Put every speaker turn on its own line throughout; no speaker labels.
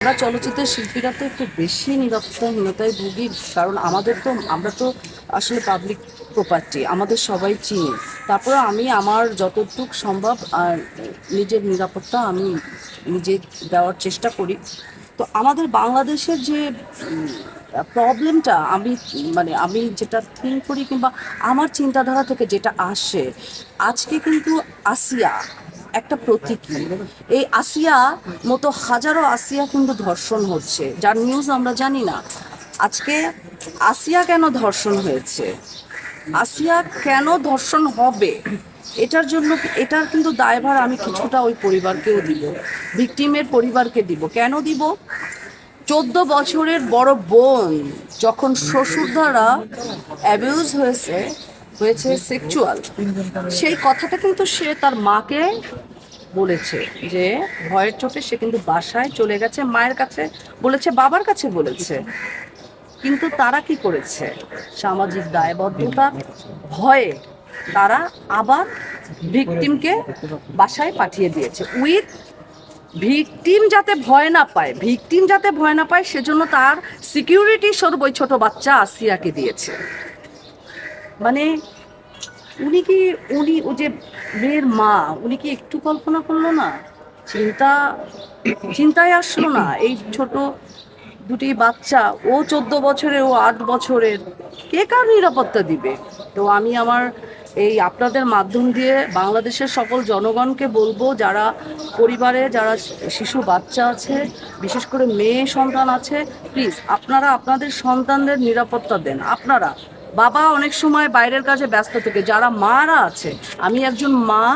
আমরা চলচ্চিত্রের শিল্পীরা তো একটু বেশি নিরাপত্তাহীনতায় ভুগি, কারণ আমরা তো আসলে পাবলিক প্রপার্টি, আমাদের সবাই চিনি। তারপরে আমি আমার যতটুকু সম্ভব নিজের নিরাপত্তা আমি নিজে দেওয়ার চেষ্টা করি। তো আমাদের বাংলাদেশের যে প্রবলেমটা আমি যেটা থিঙ্ক করি কিংবা আমার চিন্তাধারা থেকে যেটা আসে, আজকে কিন্তু আসিয়া একটা প্রতীকী। এই আসিয়া মতো হাজারো আসিয়া কিন্তু ধর্ষণ হচ্ছে, যার নিউজ আমরা জানি না। আজকে আসিয়া কেন ধর্ষণ হয়েছে, আসিয়া কেন ধর্ষণ হবে, এটার কিন্তু দায়ভার আমি কিছুটা ওই পরিবারকেও দিব, ভিকটিমের পরিবারকে দিব। কেন দিব? 14 বছরের বড় বোন যখন শ্বশুর দ্বারা অ্যাবিউজ হয়েছে সেক্সুয়াল, সেই কথাটা কিন্তু সে তার মাকে বলেছে, যে ভয়ের চোটে সে কিন্তু বাসায় চলে গেছে, মায়ের কাছে বলেছে, বাবার কাছে বলেছে। কিন্তু তারা কি করেছে? সামাজিক দায়বদ্ধতার ভয়ে তারা আবার ভিকটিমকে বাসায় পাঠিয়ে দিয়েছে। ভিকটিম যাতে ভয় না পায় সেজন্য তার সিকিউরিটি স্বরূপ ওই ছোট বাচ্চা আসিয়াকে দিয়েছে। মানে ও যে মেয়ের মা, উনি কি একটু কল্পনা করলো না? চিন্তায় আসলো না এই ছোট দুটি বাচ্চা, ও 14 বছরের, ও 8 বছরের, কে কার নিরাপত্তা দিবে? তো আমি আমার এই আপনাদের মাধ্যম দিয়ে বাংলাদেশের সকল জনগণকে বলবো, যারা পরিবারে যারা শিশু বাচ্চা আছে, বিশেষ করে মেয়ে সন্তান আছে, প্লিজ আপনারা আপনাদের সন্তানদের নিরাপত্তা দেন। আপনারা বাবা অনেক সময় বাইরের কাজে ব্যস্ত থেকে, যারা মারা আছে, আমি একজন মা,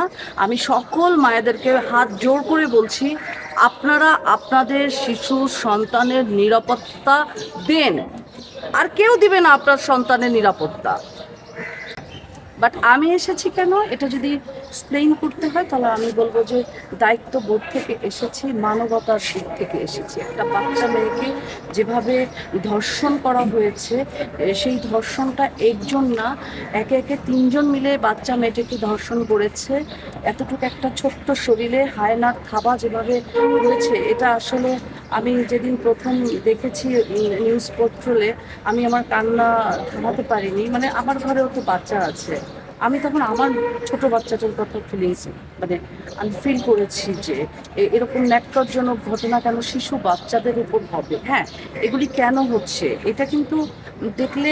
আমি সকল মায়েদেরকে হাত জোর করে বলছি, আপনারা আপনাদের শিশু সন্তানের নিরাপত্তা দেন। আর কেউ দিবে না আপনার সন্তানের নিরাপত্তা। বাট আমি এসেছি কেন, এটা যদি এক্সপ্লেইন করতে হয় তাহলে আমি বলবো যে দায়িত্ববোধ থেকে এসেছি, মানবতার দিক থেকে এসেছি। একটা বাচ্চা মেয়েকে যেভাবে ধর্ষণ করা হয়েছে, সেই ধর্ষণটা একজন না, একে একে 3জন মিলে বাচ্চা মেয়েটিকে ধর্ষণ করেছে। এতটুকু একটা ছোট্ট শরীরে হায়নার থাবা যেভাবে রয়েছে, এটা আসলে আমি যেদিন প্রথম দেখেছি নিউজ পোর্টালে, আমি আমার কান্না থামাতে পারিনি। মানে আমার ঘরেও তো বাচ্চা আছে, আমি তখন আমার ছোট বাচ্চাটার কথা আমি ফিল করেছি যে এরকম ন্যাক্কারজনক ঘটনা কেন শিশু বাচ্চাদের উপর হবে। হ্যাঁ, এগুলি কেন হচ্ছে, এটা কিন্তু দেখলে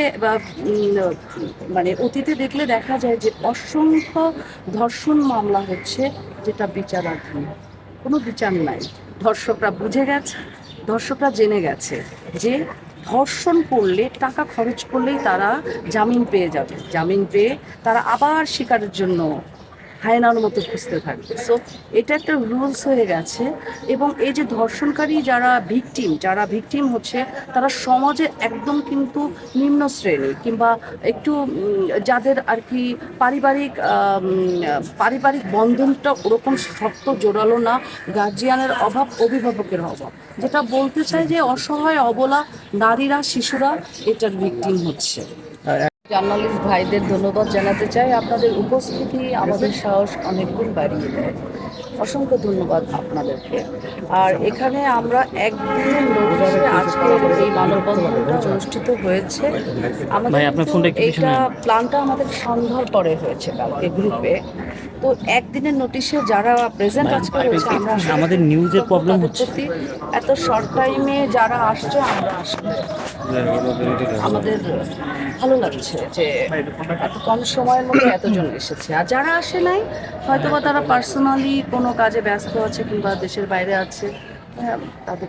অতীতে দেখলে দেখা যায় যে অসংখ্য ধর্ষণ মামলা হচ্ছে, যেটা বিচারাধীন, কোনো বিচার নাই। ধর্ষকরা বুঝে গেছে, ধর্ষকরা জেনে গেছে যে ধর্ষণ করলে, টাকা খরচ করলেই তারা জামিন পেয়ে যাবে, জামিন পেয়ে তারা আবার শিকারের জন্য হায়নার মতো খুঁজতে থাকবে। সো এটা একটা রুলস হয়ে গেছে। এবং এই যে ধর্ষণকারী যারা ভিকটিম হচ্ছে, তারা সমাজে একদম কিন্তু নিম্ন শ্রেণী, কিংবা একটু যাদের আর কি পারিবারিক বন্ধনটা ওরকম শক্ত জোরালো না, গার্জিয়ানের অভাব, অভিভাবকের অভাব, যেটা বলতে চাই যে অসহায় অবলা নারীরা, শিশুরা এটার ভিকটিম হচ্ছে। জার্নালিস্ট ভাইদের ধন্যবাদ জানাতে চাই, আপনাদের উপস্থিতি আমাদের সাহস অনেক গুণ বাড়িয়ে দেয়। অসংখ্য ধন্যবাদ আপনাদেরকে। আর এখানে আমরা একদিনের নোটিশে আজকে এই মানববন্ধনটা অনুষ্ঠিত হয়েছে। আমাদের এইটা প্ল্যানটা আমাদের সন্ধ্যার পরে হয়েছে কালকে গ্রুপে। তো একদিনের নোটিশে যারা প্রেজেন্ট আজকে রয়েছে, আমরা
আমাদের নিউজের প্রবলেম হচ্ছে,
এত শর্ট টাইমে যারা আসছে, আমরা আসলে আমাদের ভালো লাগছে যে এত কম সময়ের মধ্যে এতজন এসেছে। আর যারা আসে নাই, হয়তোবা তারা পার্সোনালি কোনো কাজে ব্যস্ত আছে কিংবা দেশের বাইরে আছে, তাদের